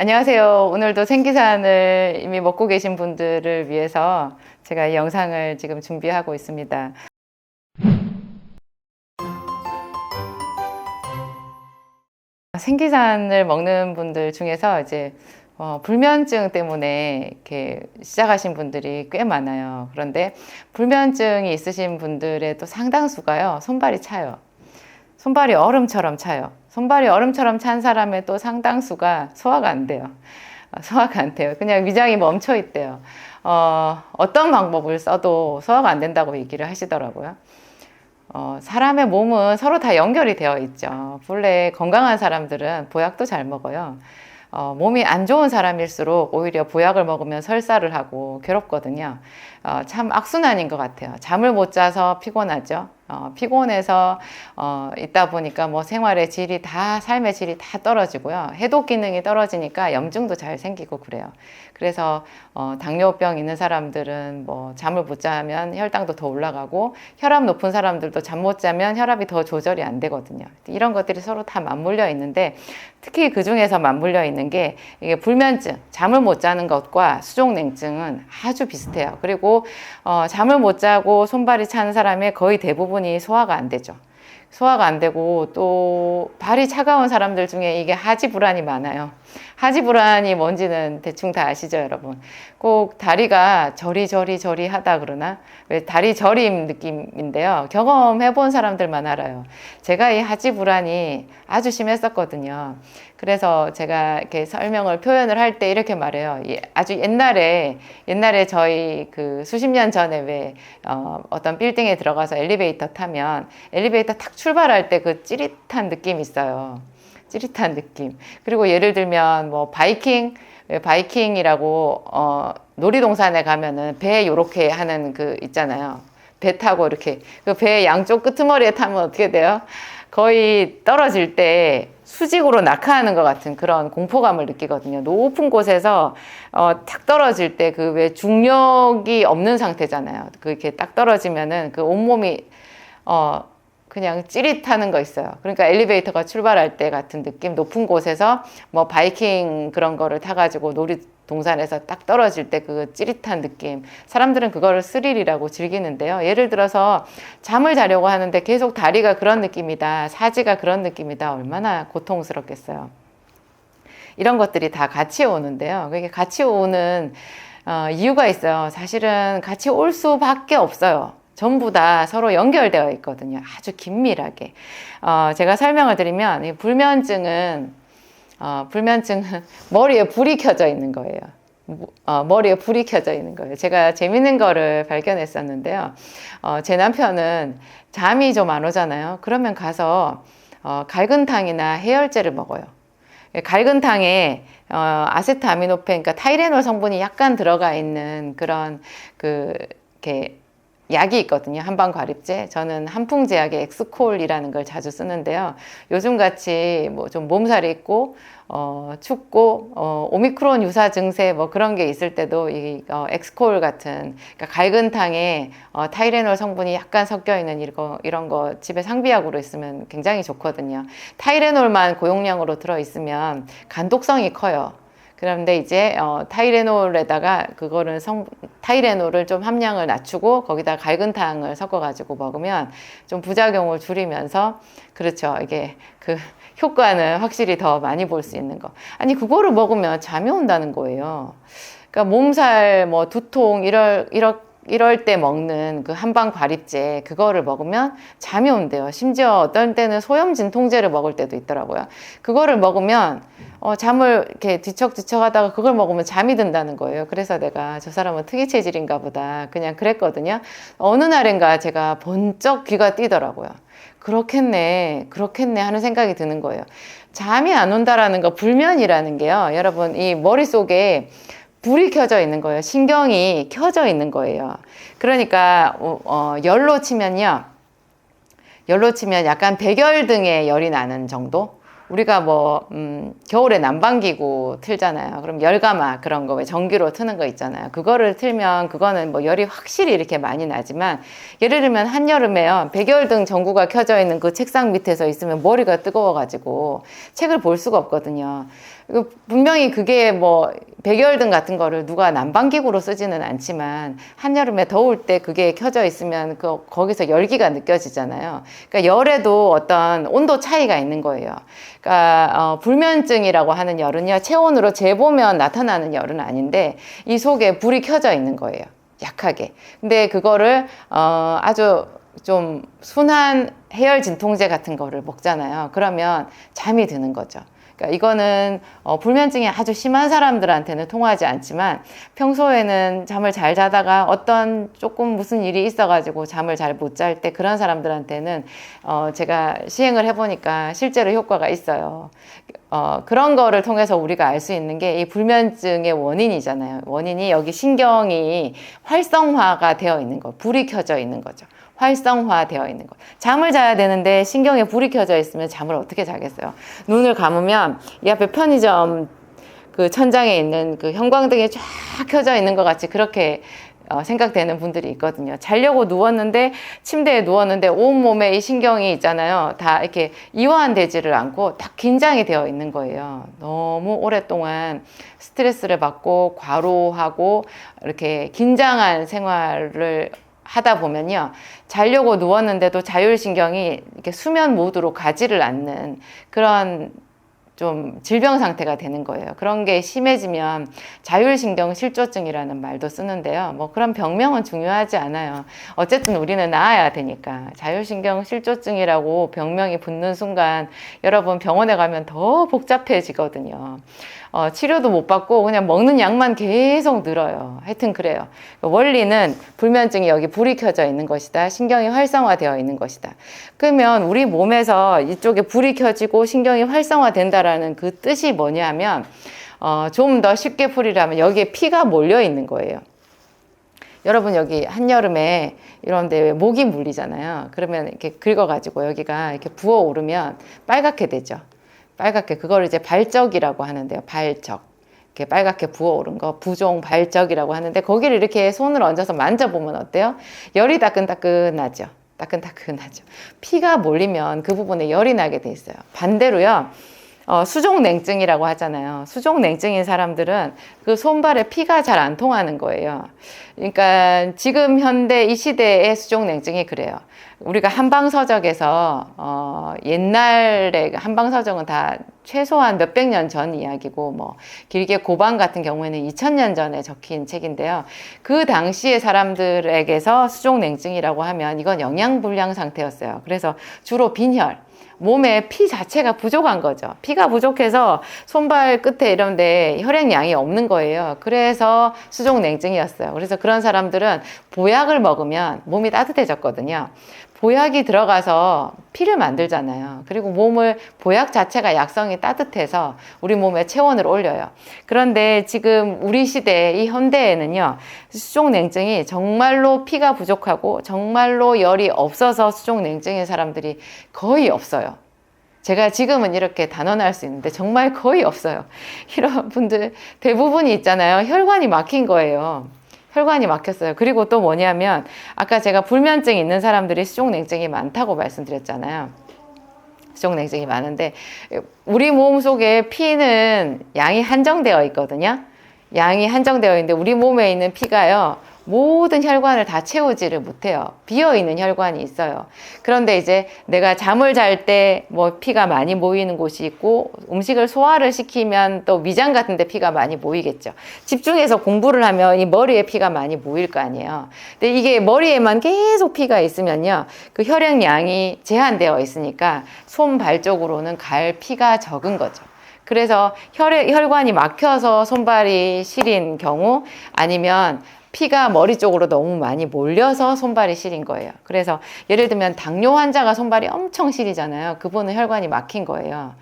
안녕하세요. 오늘도 생기산을 이미 먹고 계신 분들을 위해서 제가 이 영상을 지금 준비하고 있습니다. 생기산을 먹는 분들 중에서 이제 불면증 때문에 이렇게 시작하신 분들이 꽤 많아요. 그런데 불면증이 있으신 분들의 또 상당수가요, 손발이 차요. 손발이 얼음처럼 차요. 손발이 얼음처럼 찬 사람의 또 상당수가 소화가 안 돼요. 소화가 안 돼요. 그냥 위장이 멈춰 있대요. 어떤 방법을 써도 소화가 안 된다고 얘기를 하시더라고요. 사람의 몸은 서로 다 연결이 되어 있죠. 본래 건강한 사람들은 보약도 잘 먹어요. 몸이 안 좋은 사람일수록 오히려 보약을 먹으면 설사를 하고 괴롭거든요. 참 악순환인 것 같아요. 잠을 못 자서 피곤하죠. 피곤해서 있다 보니까 뭐 생활의 질이 다, 삶의 질이 다 떨어지고요. 해독 기능이 떨어지니까 염증도 잘 생기고 그래요. 그래서 당뇨병 있는 사람들은 뭐 잠을 못 자면 혈당도 더 올라가고, 혈압 높은 사람들도 잠 못 자면 혈압이 더 조절이 안 되거든요. 이런 것들이 서로 다 맞물려 있는데, 특히 그 중에서 맞물려 있는 게 이게 불면증, 잠을 못 자는 것과 수족냉증은 아주 비슷해요. 그리고 잠을 못 자고 손발이 차는 사람의 거의 대부분이 소화가 안 되죠. 소화가 안 되고, 또 발이 차가운 사람들 중에 이게 하지불안이 많아요. 하지불안이 뭔지는 대충 다 아시죠, 여러분? 꼭 다리가 저리저리 하다 그러나? 왜 다리 저림 느낌인데요. 경험해 본 사람들만 알아요. 제가 이 하지불안이 아주 심했었거든요. 그래서 제가 이렇게 설명을, 표현을 할 때 이렇게 말해요. 아주 옛날에 저희 그 수십 년 전에 왜 어떤 빌딩에 들어가서 엘리베이터 타면 엘리베이터 탁 출발할 때 그 찌릿한 느낌이 있어요. 찌릿한 느낌. 그리고 예를 들면 뭐 바이킹이라고 놀이동산에 가면은 배 요렇게 하는 그 있잖아요. 배 타고 이렇게 그 배 양쪽 끄트머리에 타면 어떻게 돼요? 거의 떨어질 때 수직으로 낙하하는 것 같은 그런 공포감을 느끼거든요. 높은 곳에서 탁 떨어질 때 그 왜 중력이 없는 상태잖아요. 그렇게 딱 떨어지면은 그 온몸이 그냥 찌릿하는 거 있어요. 그러니까 엘리베이터가 출발할 때 같은 느낌, 높은 곳에서 뭐 바이킹 그런 거를 타가지고 놀이동산에서 딱 떨어질 때 그 찌릿한 느낌. 사람들은 그거를 스릴이라고 즐기는데요. 예를 들어서 잠을 자려고 하는데 계속 다리가 그런 느낌이다, 사지가 그런 느낌이다. 얼마나 고통스럽겠어요. 이런 것들이 다 같이 오는데요. 그게 같이 오는 이유가 있어요. 사실은 같이 올 수밖에 없어요. 전부 다 서로 연결되어 있거든요. 아주 긴밀하게. 제가 설명을 드리면, 이 불면증은 머리에 불이 켜져 있는 거예요. 머리에 불이 켜져 있는 거예요. 제가 재밌는 거를 발견했었는데요. 제 남편은 잠이 좀 안 오잖아요. 그러면 가서 갈근탕이나 해열제를 먹어요. 갈근탕에 아세트아미노펜, 그러니까 타이레놀 성분이 약간 들어가 있는 그런 이렇게 약이 있거든요. 한방과립제. 저는 한풍제약의 엑스콜이라는 걸 자주 쓰는데요. 요즘같이 뭐 좀 몸살이 있고 춥고 오미크론 유사 증세 뭐 그런 게 있을 때도 이 엑스콜 같은, 그러니까 갈근탕에 타이레놀 성분이 약간 섞여 있는 이런 거 집에 상비약으로 있으면 굉장히 좋거든요. 타이레놀만 고용량으로 들어 있으면 간독성이 커요. 그런데 이제 타이레놀에다가 타이레놀을 좀 함량을 낮추고 거기다 갈근탕을 섞어가지고 먹으면 좀 부작용을 줄이면서, 그렇죠, 이게 그 효과는 확실히 더 많이 볼 수 있는 거. 아니, 그거를 먹으면 잠이 온다는 거예요. 그러니까 몸살, 뭐 두통 이럴 때 먹는 그 한방과립제, 그거를 먹으면 잠이 온대요. 심지어 어떤 때는 소염진통제를 먹을 때도 있더라고요. 그거를 먹으면 잠을 이렇게 뒤척뒤척 하다가 그걸 먹으면 잠이 든다는 거예요. 그래서 내가 저 사람은 특이 체질인가 보다 그냥 그랬거든요. 어느 날인가 제가 번쩍 귀가 뛰더라고요. 그렇겠네 하는 생각이 드는 거예요. 잠이 안 온다라는 거, 불면이라는 게요, 여러분, 이 머릿속에 불이 켜져 있는 거예요. 신경이 켜져 있는 거예요. 그러니까 열로 치면 약간 백열등의 열이 나는 정도? 우리가 뭐 겨울에 난방기구 틀잖아요. 그럼 열가마 그런 거 왜 전기로 트는 거 있잖아요. 그거를 틀면 그거는 뭐 열이 확실히 이렇게 많이 나지만, 예를 들면 한여름에요, 백열등 전구가 켜져 있는 그 책상 밑에서 있으면 머리가 뜨거워가지고 책을 볼 수가 없거든요. 분명히 그게 뭐 백열등 같은 거를 누가 난방기구로 쓰지는 않지만 한여름에 더울 때 그게 켜져 있으면 거기서 열기가 느껴지잖아요. 그러니까 열에도 어떤 온도 차이가 있는 거예요. 그러니까 불면증이라고 하는 열은요, 체온으로 재보면 나타나는 열은 아닌데 이 속에 불이 켜져 있는 거예요. 약하게. 근데 그거를 아주 좀 순한 해열 진통제 같은 거를 먹잖아요. 그러면 잠이 드는 거죠. 그러니까 이거는 불면증이 아주 심한 사람들한테는 통하지 않지만 평소에는 잠을 잘 자다가 어떤 조금 무슨 일이 있어가지고 잠을 잘 못 잘 때 그런 사람들한테는 제가 시행을 해보니까 실제로 효과가 있어요. 그런 거를 통해서 우리가 알 수 있는 게 이 불면증의 원인이잖아요. 원인이 여기 신경이 활성화가 되어 있는 거, 불이 켜져 있는 거죠. 활성화되어 있는 거. 잠을 자야 되는데 신경에 불이 켜져 있으면 잠을 어떻게 자겠어요? 눈을 감으면 이 앞에 편의점 그 천장에 있는 그 형광등이 쫙 켜져 있는 것 같이 그렇게 생각되는 분들이 있거든요. 자려고 누웠는데 침대에 누웠는데 온몸에 이 신경이 있잖아요. 다 이렇게 이완되지를 않고 딱 긴장이 되어 있는 거예요. 너무 오랫동안 스트레스를 받고 과로하고 이렇게 긴장한 생활을 하다 보면요, 자려고 누웠는데도 자율신경이 이렇게 수면 모드로 가지를 않는 그런 좀 질병 상태가 되는 거예요. 그런 게 심해지면 자율신경 실조증이라는 말도 쓰는데요. 뭐 그런 병명은 중요하지 않아요. 어쨌든 우리는 나아야 되니까. 자율신경 실조증이라고 병명이 붙는 순간 여러분 병원에 가면 더 복잡해지거든요. 치료도 못 받고 그냥 먹는 약만 계속 늘어요. 하여튼 그래요. 원리는 불면증이 여기 불이 켜져 있는 것이다. 신경이 활성화되어 있는 것이다. 그러면 우리 몸에서 이쪽에 불이 켜지고 신경이 활성화된다라는 그 뜻이 뭐냐면 좀 더 쉽게 풀이라면 여기에 피가 몰려 있는 거예요. 여러분 여기 한여름에 이런데 왜 모기 물리잖아요. 그러면 이렇게 긁어가지고 여기가 이렇게 부어오르면 빨갛게 되죠. 빨갛게, 그걸 이제 발적이라고 하는데요. 발적. 이렇게 빨갛게 부어오른 거, 부종 발적이라고 하는데, 거기를 이렇게 손을 얹어서 만져보면 어때요? 열이 따끈따끈하죠. 따끈따끈하죠. 피가 몰리면 그 부분에 열이 나게 돼 있어요. 반대로요, 수족냉증이라고 하잖아요. 수족냉증인 사람들은 그 손발에 피가 잘 안 통하는 거예요. 그러니까 지금 현대 이 시대의 수족냉증이 그래요. 우리가 한방서적에서 옛날에 한방서적은 다 최소한 몇백 년 전 이야기고 뭐 길게 고방 같은 경우에는 2000년 전에 적힌 책인데요. 그 당시의 사람들에게서 수족냉증이라고 하면 이건 영양불량 상태였어요. 그래서 주로 빈혈, 몸에 피 자체가 부족한 거죠. 피가 부족해서 손발 끝에 이런 데 혈액량이 없는 거예요. 그래서 수족냉증이었어요. 그래서 그런 사람들은 보약을 먹으면 몸이 따뜻해졌거든요. 보약이 들어가서 피를 만들잖아요. 그리고 몸을, 보약 자체가 약성이 따뜻해서 우리 몸의 체온을 올려요. 그런데 지금 우리 시대, 이 현대에는요, 수족냉증이 정말로 피가 부족하고 정말로 열이 없어서 수족냉증인 사람들이 거의 없어요. 제가 지금은 이렇게 단언할 수 있는데 정말 거의 없어요. 이런 분들 대부분이 있잖아요. 혈관이 막힌 거예요. 혈관이 막혔어요. 그리고 또 뭐냐면 아까 제가 불면증이 있는 사람들이 수족냉증이 많다고 말씀드렸잖아요. 수족냉증이 많은데 우리 몸 속에 피는 양이 한정되어 있거든요. 양이 한정되어 있는데 우리 몸에 있는 피가요, 모든 혈관을 다 채우지를 못해요. 비어있는 혈관이 있어요. 그런데 이제 내가 잠을 잘 때 뭐 피가 많이 모이는 곳이 있고 음식을 소화를 시키면 또 위장 같은 데 피가 많이 모이겠죠. 집중해서 공부를 하면 이 머리에 피가 많이 모일 거 아니에요. 근데 이게 머리에만 계속 피가 있으면요, 그 혈액량이 제한되어 있으니까 손발 쪽으로는 갈 피가 적은 거죠. 그래서 혈관이 막혀서 손발이 시린 경우, 아니면 피가 머리 쪽으로 너무 많이 몰려서 손발이 시린 거예요. 그래서 예를 들면 당뇨 환자가 손발이 엄청 시리잖아요. 그분은 혈관이 막힌 거예요.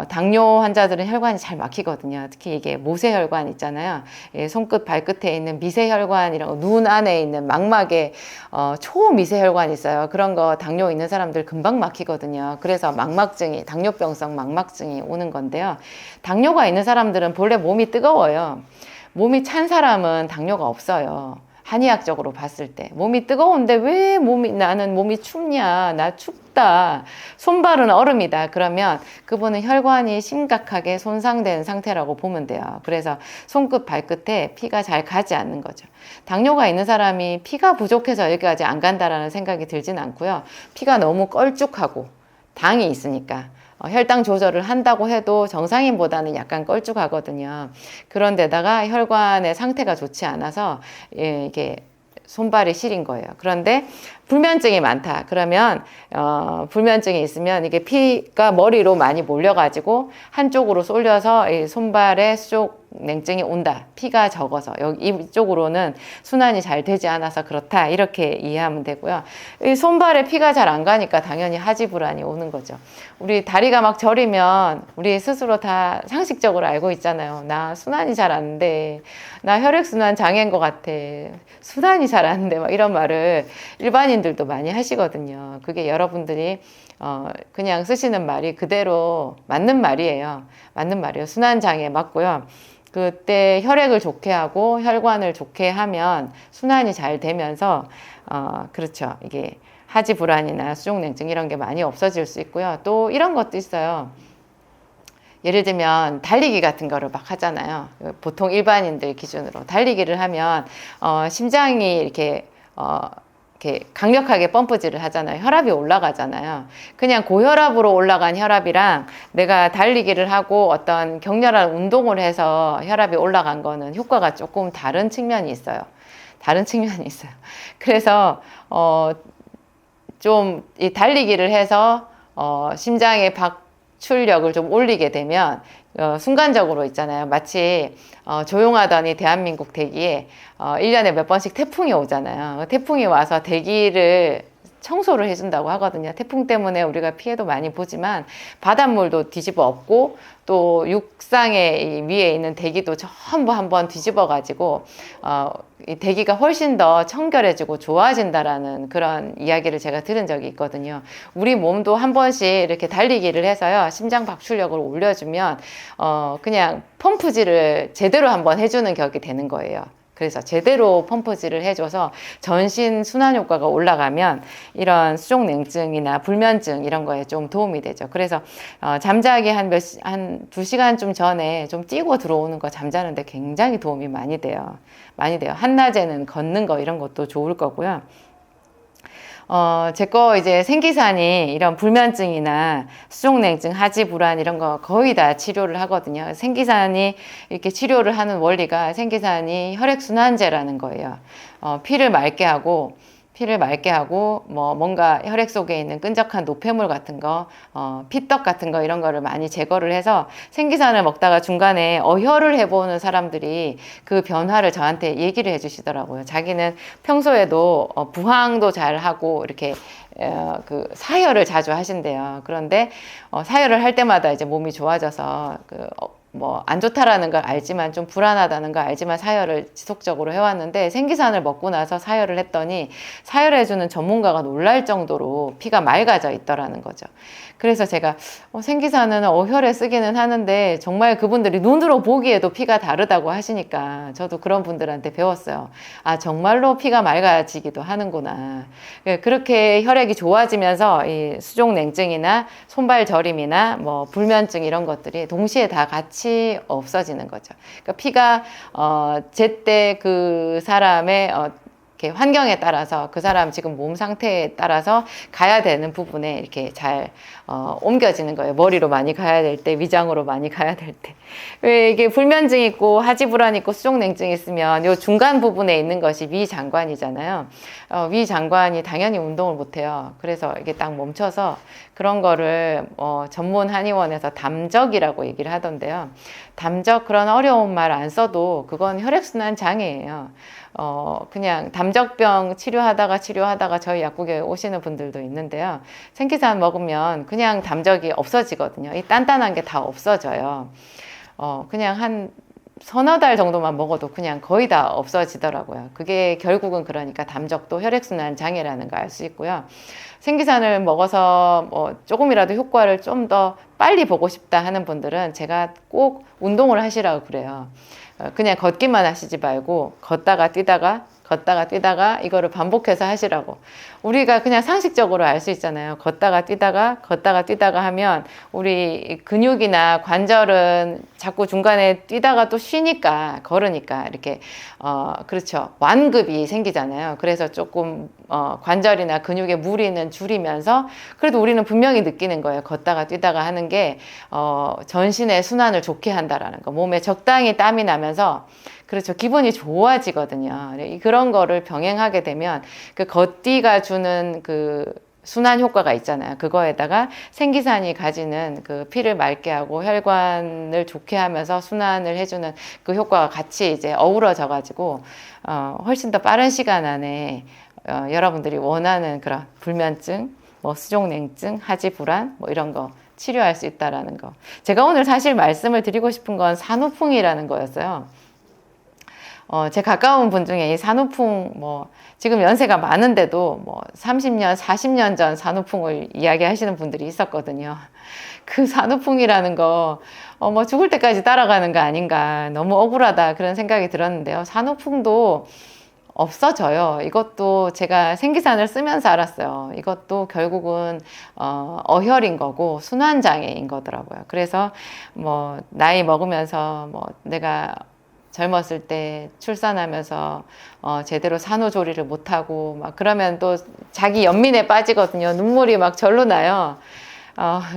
당뇨 환자들은 혈관이 잘 막히거든요. 특히 이게 모세혈관 있잖아요. 예, 손끝 발끝에 있는 미세혈관이라고, 눈 안에 있는 망막에 초미세혈관이 있어요. 그런 거 당뇨 있는 사람들 금방 막히거든요. 그래서 망막증이, 당뇨병성 망막증이 오는 건데요. 당뇨가 있는 사람들은 본래 몸이 뜨거워요. 몸이 찬 사람은 당뇨가 없어요. 한의학적으로 봤을 때 몸이 뜨거운데 왜 나는 몸이 춥냐, 나 춥다, 손발은 얼음이다, 그러면 그분은 혈관이 심각하게 손상된 상태라고 보면 돼요. 그래서 손끝 발끝에 피가 잘 가지 않는 거죠. 당뇨가 있는 사람이 피가 부족해서 여기까지 안 간다라는 생각이 들진 않고요. 피가 너무 걸쭉하고 당이 있으니까 혈당 조절을 한다고 해도 정상인보다는 약간 걸쭉하거든요. 그런데다가 혈관의 상태가 좋지 않아서 이게 손발이 시린 거예요. 그런데 불면증이 많다. 그러면 불면증이 있으면 이게 피가 머리로 많이 몰려가지고 한쪽으로 쏠려서 이 손발에 수족 냉증이 온다. 피가 적어서 여기 이쪽으로는 순환이 잘 되지 않아서 그렇다. 이렇게 이해하면 되고요. 이 손발에 피가 잘 안 가니까 당연히 하지불안이 오는 거죠. 우리 다리가 막 저리면 우리 스스로 다 상식적으로 알고 있잖아요. 나 순환이 잘 안 돼. 나 혈액순환 장애인 것 같아. 순환이 잘 안 돼. 막 이런 말을 일반인들도 많이 하시거든요. 그게 여러분들이 그냥 쓰시는 말이 그대로 맞는 말이에요. 맞는 말이에요. 순환 장애 맞고요. 그때 혈액을 좋게 하고 혈관을 좋게 하면 순환이 잘 되면서 그렇죠. 이게 하지불안이나 수족냉증 이런 게 많이 없어질 수 있고요. 또 이런 것도 있어요. 예를 들면 달리기 같은 거를 막 하잖아요. 보통 일반인들 기준으로 달리기를 하면 심장이 이렇게 강력하게 펌프질을 하잖아요. 혈압이 올라가잖아요. 그냥 고혈압으로 올라간 혈압이랑 내가 달리기를 하고 어떤 격렬한 운동을 해서 혈압이 올라간 거는 효과가 조금 다른 측면이 있어요. 다른 측면이 있어요. 그래서 좀 이 달리기를 해서 심장의 박출력을 좀 올리게 되면 순간적으로 있잖아요. 마치 조용하더니 대한민국 대기에 1년에 몇 번씩 태풍이 오잖아요. 태풍이 와서 대기를 청소를 해준다고 하거든요. 태풍 때문에 우리가 피해도 많이 보지만 바닷물도 뒤집어 엎고 또 육상의 위에 있는 대기도 전부 한번 뒤집어 가지고 이 대기가 훨씬 더 청결해지고 좋아진다라는 그런 이야기를 제가 들은 적이 있거든요. 우리 몸도 한 번씩 이렇게 달리기를 해서요, 심장 박출력을 올려주면 그냥 펌프질을 제대로 한번 해주는 격이 되는 거예요. 그래서 제대로 펌프질을 해줘서 전신 순환 효과가 올라가면 이런 수족냉증이나 불면증 이런 거에 좀 도움이 되죠. 그래서 잠자기 한 2시간쯤 전에 좀 뛰고 들어오는 거 잠자는데 굉장히 도움이 많이 돼요. 많이 돼요. 한낮에는 걷는 거 이런 것도 좋을 거고요. 제 거 이제 생기산이 이런 불면증이나 수족냉증, 하지불안 이런 거 거의 다 치료를 하거든요. 생기산이 이렇게 치료를 하는 원리가 생기산이 혈액순환제라는 거예요. 피를 맑게 하고 뭐 뭔가 혈액 속에 있는 끈적한 노폐물 같은 거, 피떡 같은 거 이런 거를 많이 제거를 해서 생기산을 먹다가 중간에 어혈을 해보는 사람들이 그 변화를 저한테 얘기를 해주시더라고요. 자기는 평소에도 부항도 잘 하고 이렇게 그 사혈을 자주 하신대요. 그런데 사혈을 할 때마다 이제 몸이 좋아져서 뭐 안 좋다라는 걸 알지만 좀 불안하다는 걸 알지만 사혈을 지속적으로 해왔는데 생기산을 먹고 나서 사혈을 했더니 사혈해주는 전문가가 놀랄 정도로 피가 맑아져 있더라는 거죠. 그래서 제가 생기산은 어혈에 쓰기는 하는데 정말 그분들이 눈으로 보기에도 피가 다르다고 하시니까 저도 그런 분들한테 배웠어요. 아, 정말로 피가 맑아지기도 하는구나. 그렇게 혈액이 좋아지면서 이 수족냉증이나 손발 저림이나 뭐 불면증 이런 것들이 동시에 다 같이 없어지는 거죠. 그러니까 피가 제때 그 사람의 환경에 따라서 그 사람 지금 몸 상태에 따라서 가야 되는 부분에 이렇게 잘 옮겨지는 거예요. 머리로 많이 가야 될 때, 위장으로 많이 가야 될 때. 왜 이게 불면증 있고 하지불안 있고 수족냉증 있으면 요 중간 부분에 있는 것이 위장관이잖아요. 위장관이 당연히 운동을 못 해요. 그래서 이게 딱 멈춰서 그런 거를 전문 한의원에서 담적이라고 얘기를 하던데요. 담적, 그런 어려운 말 안 써도 그건 혈액순환 장애예요. 그냥 담적병 치료하다가 저희 약국에 오시는 분들도 있는데요. 생기산 먹으면 그냥 담적이 없어지거든요. 이 단단한 게 다 없어져요. 그냥 한 서너 달 정도만 먹어도 그냥 거의 다 없어지더라고요. 그게 결국은 그러니까 담적도 혈액순환 장애라는 걸 알 수 있고요. 생기산을 먹어서 뭐 조금이라도 효과를 좀 더 빨리 보고 싶다 하는 분들은 제가 꼭 운동을 하시라고 그래요. 그냥 걷기만 하시지 말고 걷다가 뛰다가 걷다가 뛰다가 이거를 반복해서 하시라고. 우리가 그냥 상식적으로 알 수 있잖아요. 걷다가 뛰다가 하면 우리 근육이나 관절은 자꾸 중간에 뛰다가 또 쉬니까, 걸으니까 이렇게 그렇죠, 완급이 생기잖아요. 그래서 조금 관절이나 근육에 무리는 줄이면서, 그래도 우리는 분명히 느끼는 거예요. 걷다가 뛰다가 하는 게 전신의 순환을 좋게 한다라는 거. 몸에 적당히 땀이 나면서, 그렇죠, 기분이 좋아지거든요. 그런 거를 병행하게 되면 그 걷기가 주는 그 순환 효과가 있잖아요. 그거에다가 생기산이 가지는 그 피를 맑게 하고 혈관을 좋게 하면서 순환을 해주는 그 효과가 같이 이제 어우러져 가지고 훨씬 더 빠른 시간 안에 여러분들이 원하는 그런 불면증, 뭐 수족냉증, 하지불안 뭐 이런 거 치료할 수 있다라는 거. 제가 오늘 사실 말씀을 드리고 싶은 건 산후풍이라는 거였어요. 제 가까운 분 중에 이 산후풍, 뭐, 지금 연세가 많은데도 뭐, 30년, 40년 전 산후풍을 이야기하시는 분들이 있었거든요. 그 산후풍이라는 거, 뭐, 죽을 때까지 따라가는 거 아닌가. 너무 억울하다. 그런 생각이 들었는데요. 산후풍도 없어져요. 이것도 제가 생기산을 쓰면서 알았어요. 이것도 결국은 어혈인 거고 순환장애인 거더라고요. 그래서 뭐, 나이 먹으면서 뭐, 내가 젊었을 때 출산하면서 제대로 산후조리를 못하고 막 그러면 또 자기 연민에 빠지거든요. 눈물이 막 절로 나요.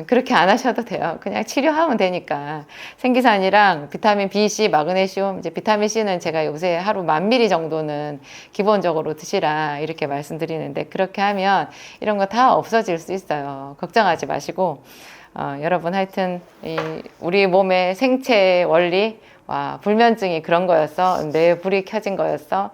그렇게 안 하셔도 돼요. 그냥 치료하면 되니까. 생기산이랑 비타민 B, C, 마그네슘, 이제 비타민 C는 제가 요새 하루 1000ml 정도는 기본적으로 드시라 이렇게 말씀드리는데, 그렇게 하면 이런 거 다 없어질 수 있어요. 걱정하지 마시고, 여러분 하여튼 우리 몸의 생체 원리, 와, 불면증이 그런 거였어. 뇌에 불이 켜진 거였어.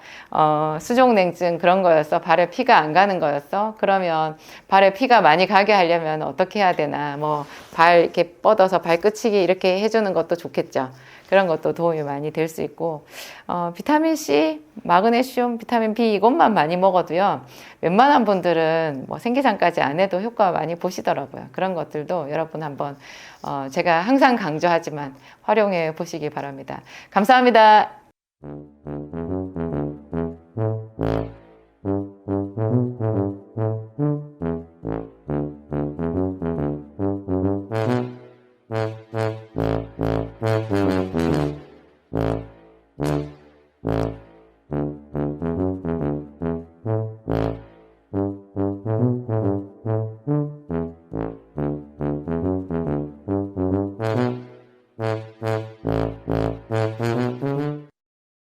수족냉증 그런 거였어. 발에 피가 안 가는 거였어. 그러면 발에 피가 많이 가게 하려면 어떻게 해야 되나. 뭐, 발 이렇게 뻗어서 발끝치기 이렇게 해주는 것도 좋겠죠. 그런 것도 도움이 많이 될 수 있고, 비타민 C, 마그네슘, 비타민 B 이것만 많이 먹어도요, 웬만한 분들은 뭐 생기산까지 안 해도 효과 많이 보시더라고요. 그런 것들도 여러분 한번 제가 항상 강조하지만 활용해 보시기 바랍니다. 감사합니다.